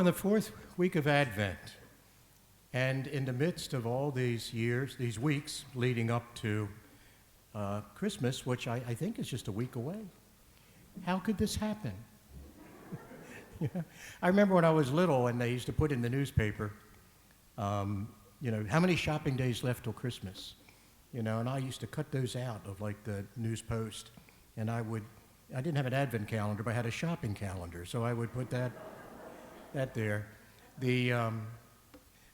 in the fourth week of Advent, and in the midst of all these years, these weeks leading up to Christmas, which I think is just a week away, how could this happen? I remember when I was little and they used to put in the newspaper, how many shopping days left till Christmas? And I used to cut those out of like the News Post, and I didn't have an Advent calendar, but I had a shopping calendar, so I would put that there. And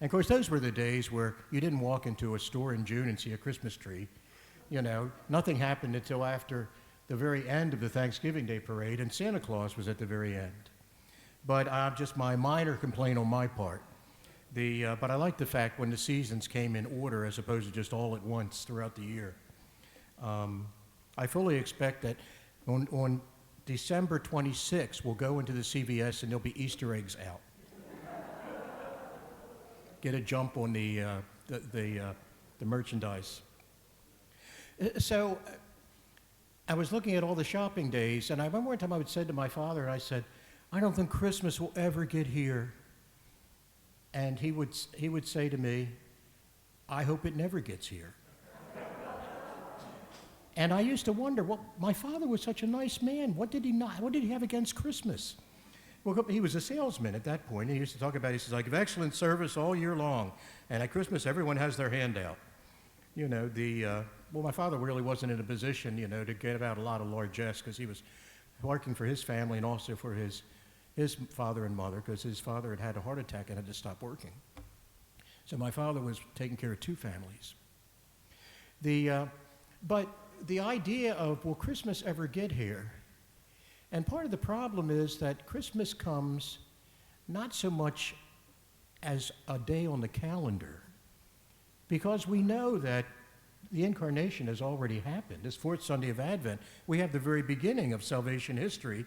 of course, those were the days where you didn't walk into a store in June and see a Christmas tree. Nothing happened until after the very end of the Thanksgiving Day parade, and Santa Claus was at the very end. But just my minor complaint on my part. But I like the fact when the seasons came in order as opposed to just all at once throughout the year. I fully expect that on December 26th, we'll go into the CVS and there'll be Easter eggs out. Get a jump on the merchandise. So I was looking at all the shopping days, and I remember one time I would say to my father, I said, I don't think Christmas will ever get here. And he would say to me, I hope it never gets here. And I used to wonder, well, my father was such a nice man. What did he have against Christmas? Well, he was a salesman at that point. He used to talk about, he says, I give excellent service all year long. And at Christmas, everyone has their hand out. Well, my father really wasn't in a position, to give out a lot of largesse because he was working for his family and also for his father and mother, because his father had a heart attack and had to stop working. So my father was taking care of two families. But the idea of, will Christmas ever get here? And part of the problem is that Christmas comes not so much as a day on the calendar, because we know that the incarnation has already happened. This fourth Sunday of Advent, we have the very beginning of salvation history,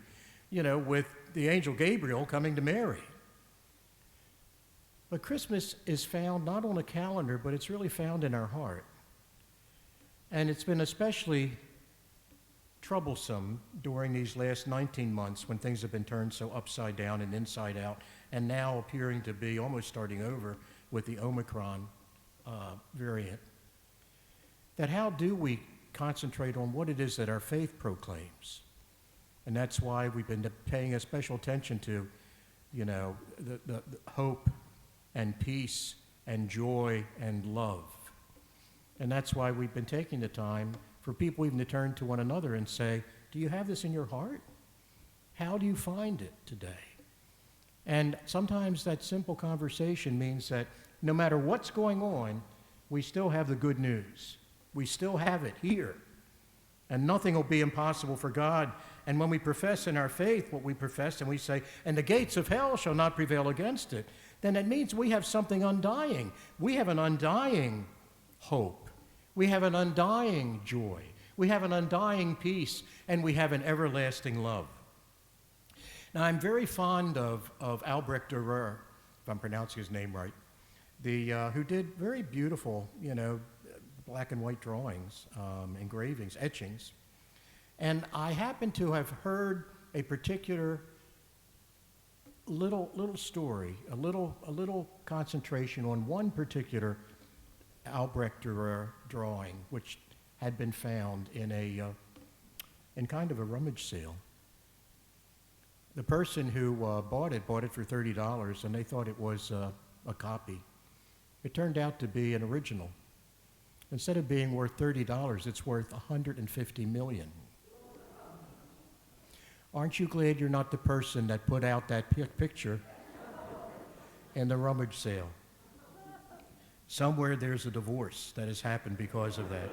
with the angel Gabriel coming to Mary. But Christmas is found not on a calendar, but it's really found in our heart. And it's been especially troublesome during these last 19 months when things have been turned so upside down and inside out, and now appearing to be almost starting over with the Omicron variant. That how do we concentrate on what it is that our faith proclaims? And that's why we've been paying a special attention to, the hope and peace and joy and love. And that's why we've been taking the time for people even to turn to one another and say, do you have this in your heart? How do you find it today? And sometimes that simple conversation means that no matter what's going on, we still have the good news. We still have it here. And nothing will be impossible for God. And when we profess in our faith what we profess, and we say, and the gates of hell shall not prevail against it, then it means we have something undying. We have an undying hope. We have an undying joy. We have an undying peace, and we have an everlasting love. Now, I'm very fond of Albrecht Dürer, if I'm pronouncing his name right, who did very beautiful, black and white drawings, engravings, etchings. And I happen to have heard a particular little story, a little concentration on one particular Albrecht Dürer drawing, which had been found in kind of a rummage sale. The person who bought it for $30, and they thought it was a copy. It turned out to be an original. Instead of being worth $30, it's worth $150 million. Aren't you glad you're not the person that put out that picture in the rummage sale? Somewhere there's a divorce that has happened because of that.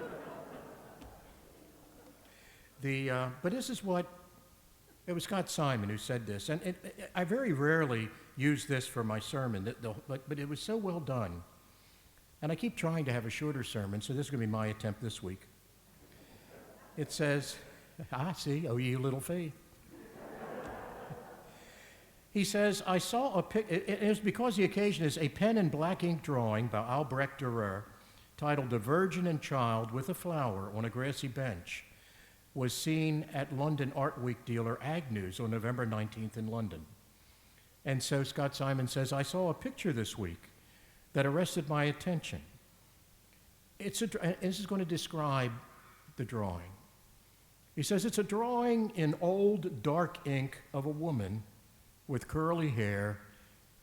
But this is what, it was Scott Simon who said this, and I very rarely use this for my sermon, but it was so well done. And I keep trying to have a shorter sermon, so this is going to be my attempt this week. It says, see, oh ye little faith. He says, I saw a picture, it was because the occasion is a pen and black ink drawing by Albrecht Dürer titled A Virgin and Child with a Flower on a Grassy Bench was seen at London Art Week dealer Agnew's on November 19th in London. And so Scott Simon says, I saw a picture this week that arrested my attention. This is going to describe the drawing. He says it's a drawing in old dark ink of a woman with curly hair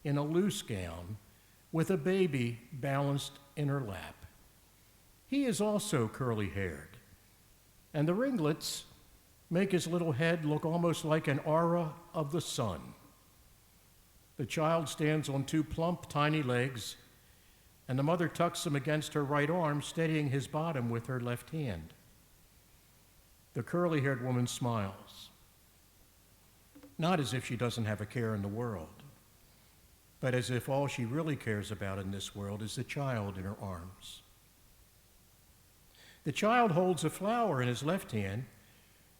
in a loose gown with a baby balanced in her lap. He is also curly-haired, and the ringlets make his little head look almost like an aura of the sun. The child stands on two plump, tiny legs, and the mother tucks him against her right arm, steadying his bottom with her left hand. The curly-haired woman smiles, not as if she doesn't have a care in the world, but as if all she really cares about in this world is the child in her arms. The child holds a flower in his left hand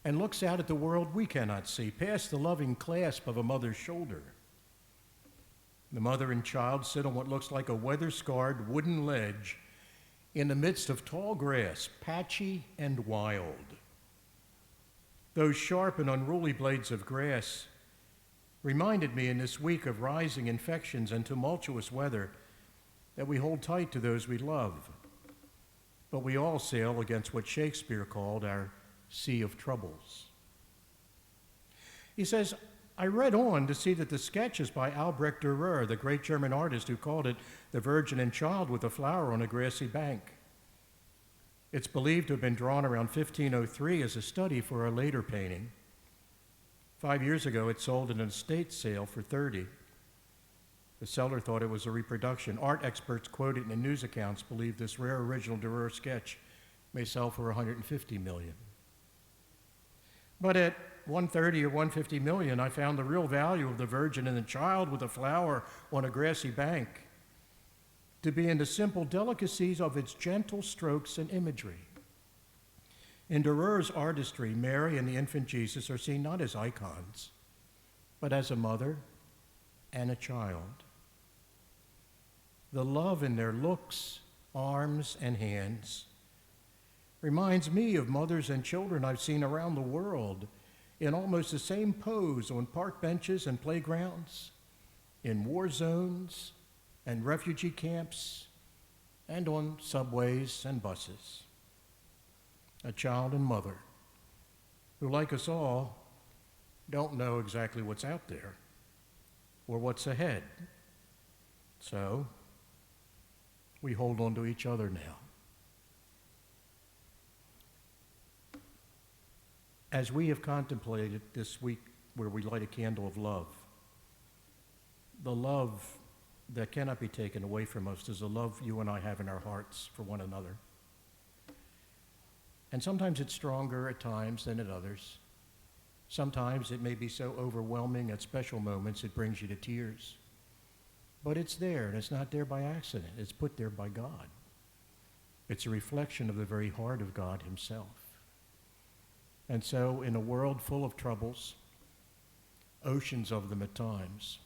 and looks out at the world we cannot see, past the loving clasp of a mother's shoulder. The mother and child sit on what looks like a weather-scarred wooden ledge in the midst of tall grass, patchy and wild. Those sharp and unruly blades of grass reminded me in this week of rising infections and tumultuous weather that we hold tight to those we love, but we all sail against what Shakespeare called our sea of troubles. He says, I read on to see that the sketch is by Albrecht Dürer, the great German artist who called it The Virgin and Child with a Flower on a Grassy Bank. It's believed to have been drawn around 1503 as a study for a later painting. 5 years ago, it sold in an estate sale for $30. The seller thought it was a reproduction. Art experts quoted in the news accounts believe this rare original Dürer sketch may sell for $150 million. But at $130 or $150 million, I found the real value of the Virgin and the Child with a flower on a grassy bank to be in the simple delicacies of its gentle strokes and imagery. In Dürer's artistry, Mary and the infant Jesus are seen not as icons, but as a mother and a child. The love in their looks, arms, and hands reminds me of mothers and children I've seen around the world in almost the same pose on park benches and playgrounds, in war zones and refugee camps, and on subways and buses. A child and mother who, like us all, don't know exactly what's out there or what's ahead. So, we hold on to each other now. As we have contemplated this week where we light a candle of love, the love that cannot be taken away from us is the love you and I have in our hearts for one another. And sometimes it's stronger at times than at others. Sometimes it may be so overwhelming at special moments it brings you to tears. But it's there, and it's not there by accident. It's put there by God. It's a reflection of the very heart of God himself. And so in a world full of troubles, oceans of them at times,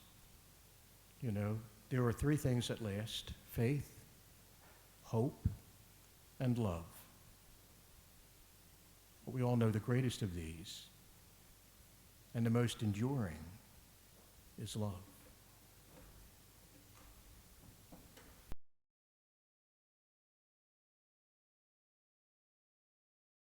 there are three things that last: faith, hope, and love. But we all know the greatest of these and the most enduring is love.